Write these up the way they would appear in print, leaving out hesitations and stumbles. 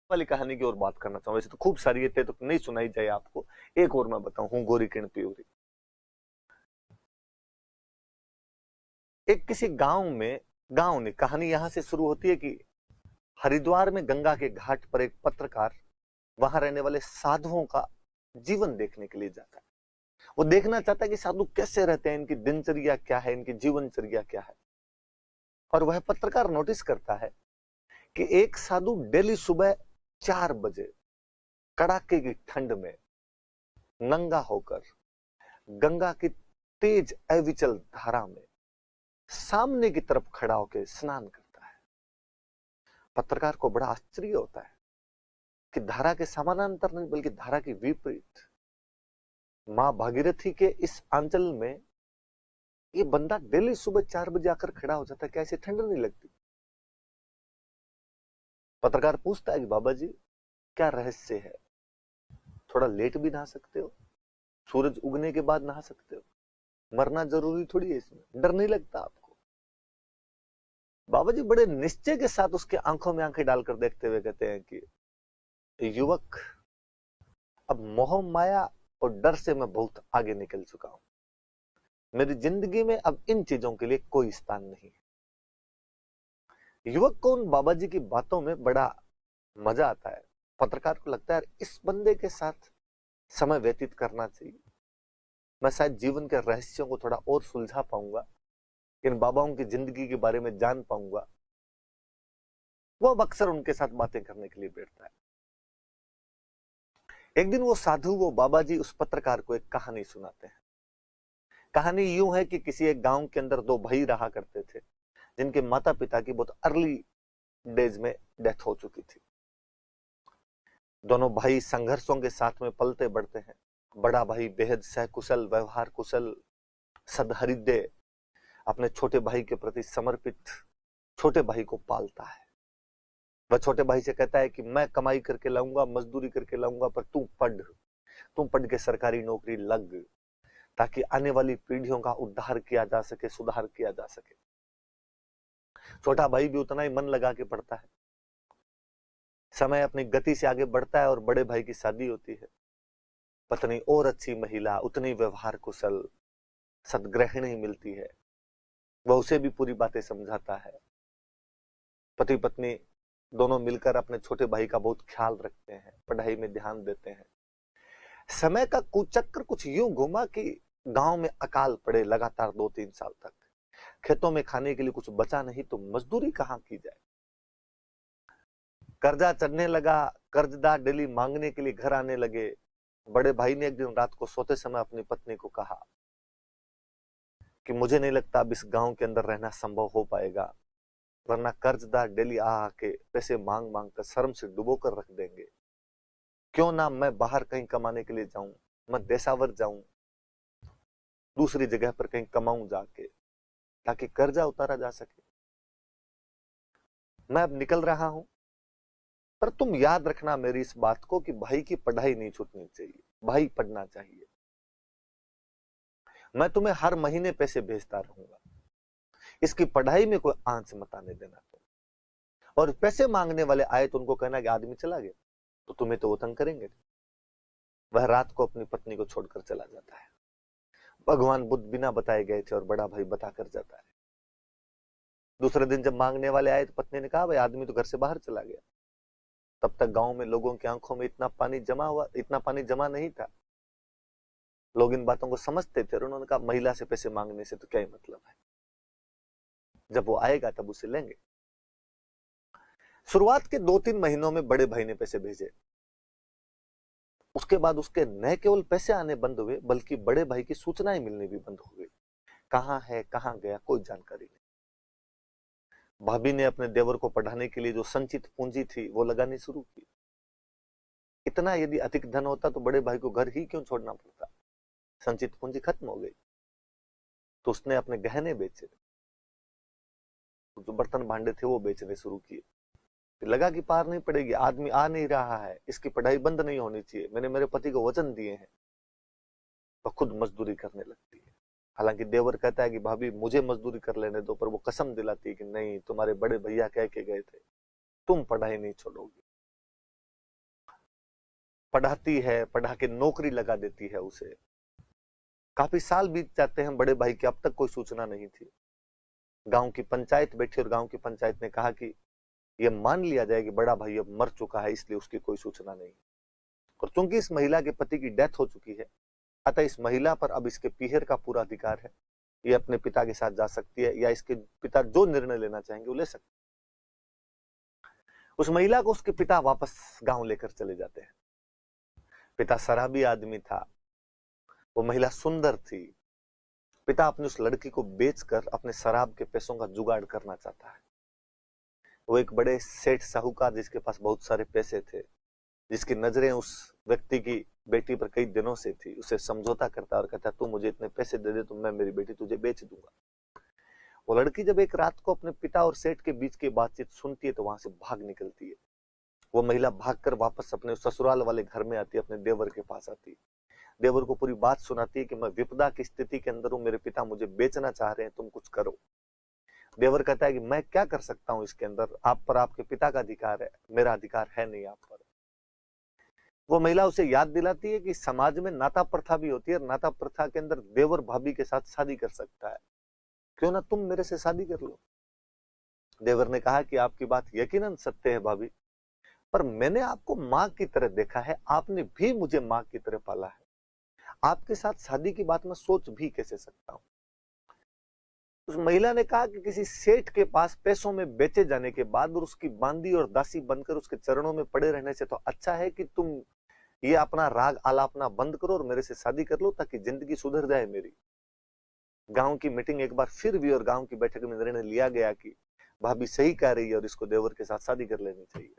वाली कहानी की ओर बात करना चाहूँ। वैसे तो खूब सारी है, तो नहीं सुनाई जाए आपको। एक और मैं बताऊं, हूँ गोरी किण प्यूरी। एक किसी गांव ने कहानी यहां से शुरू होती है कि हरिद्वार में गंगा के घाट पर एक पत्रकार वहां रहने वाले साधुओं का जीवन देखने के लिए जाता है। वो देखना चाहता है कि साधु कैसे रहते हैं, इनकी दिनचर्या क्या है, इनकी जीवनचर्या क्या है। और वह पत्रकार नोटिस करता है कि एक साधु डेली सुबह 4 बजे कड़ाके की ठंड में नंगा होकर गंगा की तेज अविचल धारा में सामने की तरफ खड़ा होकर स्नान करता है। पत्रकार को बड़ा आश्चर्य होता है कि धारा के समानांतर नहीं बल्कि धारा की विपरीत मां भागीरथी के इस आंचल में ये बंदा डेली सुबह 4 बजे आकर खड़ा हो जाता है, क्या इसे ठंड नहीं लगती? पत्रकार पूछता है कि बाबा जी, क्या रहस्य है? थोड़ा लेट भी नहा सकते हो, सूरज उगने के बाद नहा सकते हो, मरना जरूरी थोड़ी है, इसमें डर नहीं लगता आपको? बाबा जी बड़े निश्चय के साथ उसके आंखों में आंखें डालकर देखते हुए कहते हैं कि युवक, अब मोह माया और डर से मैं बहुत आगे निकल चुका हूं। मेरी जिंदगी में अब इन चीजों के लिए कोई स्थान नहीं है। युवक को उन बाबा जी की बातों में बड़ा मजा आता है। पत्रकार को लगता है इस बंदे के साथ समय व्यतीत करना चाहिए, मैं शायद जीवन के रहस्यों को थोड़ा और सुलझा पाऊंगा, इन बाबाओं की जिंदगी के बारे में जान पाऊंगा। वो अब अक्सर उनके साथ बातें करने के लिए बैठता है। एक दिन वो साधु, वो बाबा जी उस पत्रकार को एक कहानी सुनाते हैं। कहानी यूं है कि किसी एक गांव के अंदर दो भाई रहा करते थे, जिनके माता पिता की बहुत अर्ली डेज में डेथ हो चुकी थी। दोनों भाई संघर्षों के साथ में पलते बढ़ते हैं। बड़ा भाई बेहद सहकुशल, व्यवहार कुशल, सदहृदय, अपने छोटे भाई के प्रति समर्पित छोटे भाई को पालता है। वह छोटे भाई से कहता है कि मैं कमाई करके लाऊंगा, मजदूरी करके लाऊंगा, पर तू पढ़ के सरकारी नौकरी लग, ताकि आने वाली पीढ़ियों का उद्धार किया जा सके, सुधार किया जा सके। छोटा भाई भी उतना ही मन लगा के पढ़ता है। समय अपनी गति से आगे बढ़ता है और बड़े भाई की शादी होती है। पत्नी और अच्छी महिला, उतनी व्यवहार कुशल, सद्गृहिणी मिलती है। वह उसे भी पूरी बातें समझाता है। पति पत्नी दोनों मिलकर अपने छोटे भाई का बहुत ख्याल रखते हैं, पढ़ाई में ध्यान देते हैं। समय का कुचक्र कुछ यूं घुमा कि गांव में अकाल पड़े लगातार 2-3 साल तक। खेतों में खाने के लिए कुछ बचा नहीं तो मजदूरी कहां की जाए। कर्जा चढ़ने लगा, कर्जदार डेली मांगने के लिए घर आने लगे। बड़े भाई ने एक दिन रात को सोते समय अपनी पत्नी को कहा कि मुझे नहीं लगता अब इस गांव के अंदर रहना संभव हो पाएगा, वरना कर्जदार डेली आ आके पैसे मांग मांग कर शर्म से डुबो कर रख देंगे। क्यों ना मैं बाहर कहीं कमाने के लिए जाऊं, मैं देशावर जाऊं, दूसरी जगह पर कहीं कमाऊं जाके, ताकि कर्जा उतारा जा सके। मैं अब निकल रहा हूं, पर तुम याद रखना मेरी इस बात को कि भाई की पढ़ाई नहीं छूटनी चाहिए, भाई पढ़ना चाहिए। मैं तुम्हें हर महीने पैसे भेजता रहूंगा, इसकी पढ़ाई में कोई आंच मत आने देना तुम। और पैसे मांगने वाले आए तो उनको कहना कि आदमी चला गया, तो तुम्हें तो वो तंग करेंगे। वह रात को अपनी पत्नी को छोड़कर चला जाता है। भगवान बुद्ध बिना बताए गए थे और बड़ा भाई बताकर जाता है। दूसरे दिन जब मांगने वाले आए तो पत्नी ने कहा भाई आदमी तो घर से बाहर चला गया। तब तक गांव में लोगों की आंखों में इतना पानी जमा नहीं था। लोग इन बातों को समझते थे और उन्होंने कहा महिला से पैसे मांगने से तो क्या ही मतलब है, जब वो आएगा तब उसे लेंगे। शुरुआत के 2-3 महीनों में बड़े भाई ने पैसे भेजे। उसके बाद उसके न केवल पैसे आने बंद हुए, बल्कि बड़े भाई की सूचनाएं मिलनी भी बंद हो गई। कहां है, कहां गया, कोई जानकारी नहीं। भाभी ने अपने देवर को पढ़ाने के लिए जो संचित पूंजी थी वो लगानी शुरू की। इतना यदि अधिक धन होता तो बड़े भाई को घर ही क्यों छोड़ना पड़ता। संचित पूंजी खत्म हो गई तो उसने अपने गहने बेचे, जो बर्तन भांडे थे वो बेचने शुरू किए। लगा कि पार नहीं पड़ेगी, आदमी आ नहीं रहा है, इसकी पढ़ाई बंद नहीं होनी चाहिए, मैंने मेरे पति को वचन दिए हैं। तो खुद मजदूरी करने लगती है। हालांकि देवर कहता है कि भाभी मुझे मजदूरी कर लेने दो, पर वो कसम दिलाती है कि नहीं, तुम्हारे बड़े भैया कह के गए थे तुम पढ़ाई नहीं छोड़ोगी। पढ़ाती है, पढ़ा के नौकरी लगा देती है उसे। काफी साल बीत जाते हैं बड़े भाई की, अब तक कोई सूचना नहीं थी। गांव की पंचायत बैठी और गांव की पंचायत ने कहा कि यह मान लिया जाए कि बड़ा भाई अब मर चुका है, इसलिए उसकी कोई सूचना नहीं। और चूंकि इस महिला के पति की डेथ हो चुकी है, अतः इस महिला पर अब इसके पीहर का पूरा अधिकार है। ये अपने पिता के साथ जा सकती है, या इसके पिता जो निर्णय लेना चाहेंगे वो ले सकते। उस महिला को उसके पिता वापस गांव लेकर चले जाते हैं। पिता शराबी आदमी था, वो महिला सुंदर थी। पिता अपनी उस लड़की को बेचकर अपने शराब के पैसों का जुगाड़ करना चाहता है। वो एक बड़े सेठ साहूकार जिसके पास बहुत सारे पैसे थे, जिसकी नजरें उस व्यक्ति की बेटी पर कई दिनों से थी, उसे समझौता करता और कहता तू मुझे इतने पैसे दे दे तो मैं मेरी बेटी तुझे बेच दूंगा। वो लड़की जब एक रात को अपने पिता और सेठ के बीच की बातचीत सुनती है तो वहां से भाग निकलती है। वो महिला भागकर वापस अपने ससुराल वाले घर में आती है, अपने देवर के पास आती है। देवर को पूरी बात सुनाती है कि मैं विपदा की स्थिति के अंदर हूं, मेरे पिता मुझे बेचना चाह रहे हैं, तुम कुछ करो। देवर कहता है कि मैं क्या कर सकता हूं इसके अंदर, आप पर आपके पिता का अधिकार है, मेरा अधिकार है नहीं आप पर। वो महिला उसे याद दिलाती है कि समाज में नाता प्रथा भी होती है, नाता प्रथा के अंदर देवर भाभी के साथ शादी कर सकता है, क्यों ना तुम मेरे से शादी कर लो। देवर ने कहा कि आपकी बात यकीनन सत्य है भाभी, पर मैंने आपको मां की तरह देखा है, आपने भी मुझे मां की तरह पाला है, आपके साथ शादी की बात मैं सोच भी कैसे सकता हूं। उस महिला ने कहा कि किसी सेठ के पास पैसों में बेचे जाने के बाद और उसकी बांदी और दासी बनकर उसके चरणों में पड़े रहने से तो अच्छा है कि तुम ये अपना राग आलापना बंद करो और मेरे से शादी कर लो, ताकि जिंदगी सुधर जाए मेरी। गांव की मीटिंग एक बार फिर भी और गांव की बैठक में निर्णय लिया गया कि भाभी सही कह रही है और इसको देवर के साथ शादी कर लेनी चाहिए।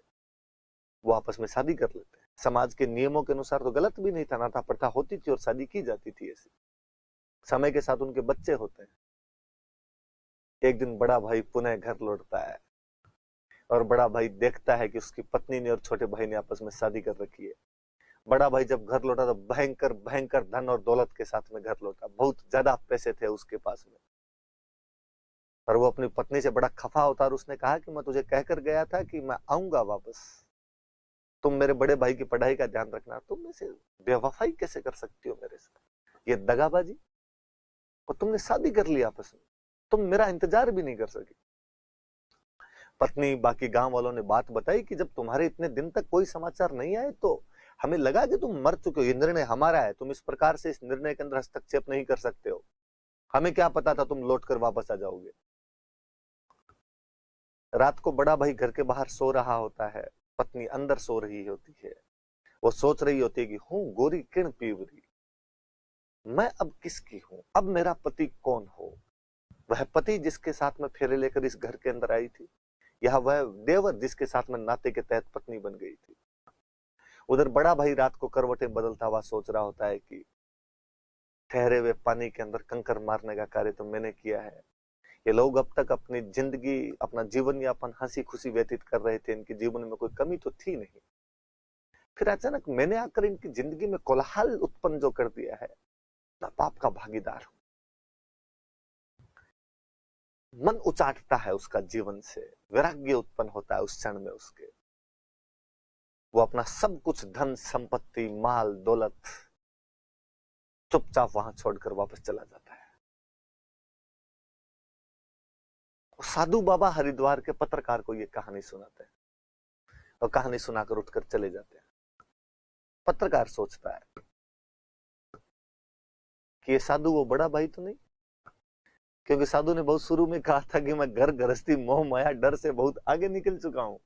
वो आपस में शादी कर लेते हैं। समाज के नियमों के अनुसार तो गलत भी नहीं था, नाता प्रथा होती थी और शादी की जाती थी ऐसी। समय के साथ उनके बच्चे होते हैं। एक दिन बड़ा भाई पुनः घर लौटता है और बड़ा भाई देखता है कि उसकी पत्नी ने और छोटे भाई ने आपस में शादी कर रखी है। बड़ा भाई जब घर लौटा तो भयंकर भयंकर धन और दौलत के साथ में घर लौटा, बहुत ज्यादा पैसे थे उसके पास में। और वो अपनी पत्नी से बड़ा खफा होता और उसने कहा कि मैं तुझे कहकर गया था कि मैं आऊंगा वापस, तुम मेरे बड़े भाई की पढ़ाई का ध्यान रखना, तुम ऐसे बेवफाई कैसे कर सकती हो मेरे साथ, ये दगाबाजी, और तुमने शादी कर ली आपस में, तुम मेरा इंतजार भी नहीं कर सकी। पत्नी बाकी गांव वालों ने बात बताई कि जब तुम्हारे इतने दिन तक कोई समाचार नहीं आए तो हमें लगा कि तुम मर चुके हो, ये निर्णय हमारा है, तुम इस प्रकार से इस निर्णय के अंदर हस्तक्षेप नहीं कर सकते हो, हमें क्या पता था तुम लौट कर वापस आ जाओगे। रात को बड़ा भाई घर के बाहर सो रहा होता है, पत्नी अंदर सो रही होती है। वो सोच रही होती है कि हूं गोरी किण पीवरी, मैं अब किसकी हूं, अब मेरा पति कौन हो। वह पति जिसके साथ में फेरे लेकर इस घर के अंदर आई थी, यह वह देवर जिसके साथ में नाते के तहत पत्नी बन गई थी। उधर बड़ा भाई रात को करवटें बदलता हुआ सोच रहा होता है कि ठहरे हुए पानी के अंदर कंकर मारने का कार्य तो मैंने किया है। ये लोग अब तक अपनी जिंदगी, अपना जीवन यापन हंसी खुशी व्यतीत कर रहे थे, इनके जीवन में कोई कमी तो थी नहीं। फिर अचानक मैंने आकर इनकी जिंदगी में कोलाहल उत्पन्न जो कर दिया है, मैं पाप का भागीदार हूं। मन उचाटता है उसका जीवन से, वैराग्य उत्पन्न होता है उस क्षण में उसके। वो अपना सब कुछ धन संपत्ति माल दौलत चुपचाप वहां छोड़कर वापस चला जाता है। साधु बाबा हरिद्वार के पत्रकार को ये कहानी सुनाते हैं और कहानी सुनाकर उठकर चले जाते हैं। पत्रकार सोचता है कि ये साधु वो बड़ा भाई तो नहीं, क्योंकि साधु ने बहुत शुरू में कहा था कि मैं घर गृहस्थी मोह माया डर से बहुत आगे निकल चुका हूं।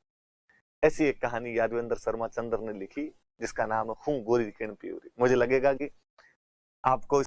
ऐसी एक कहानी यादवेंद्र शर्मा चंद्र ने लिखी जिसका नाम है हूं गोरी किरण पीवरी। मुझे लगेगा कि आपको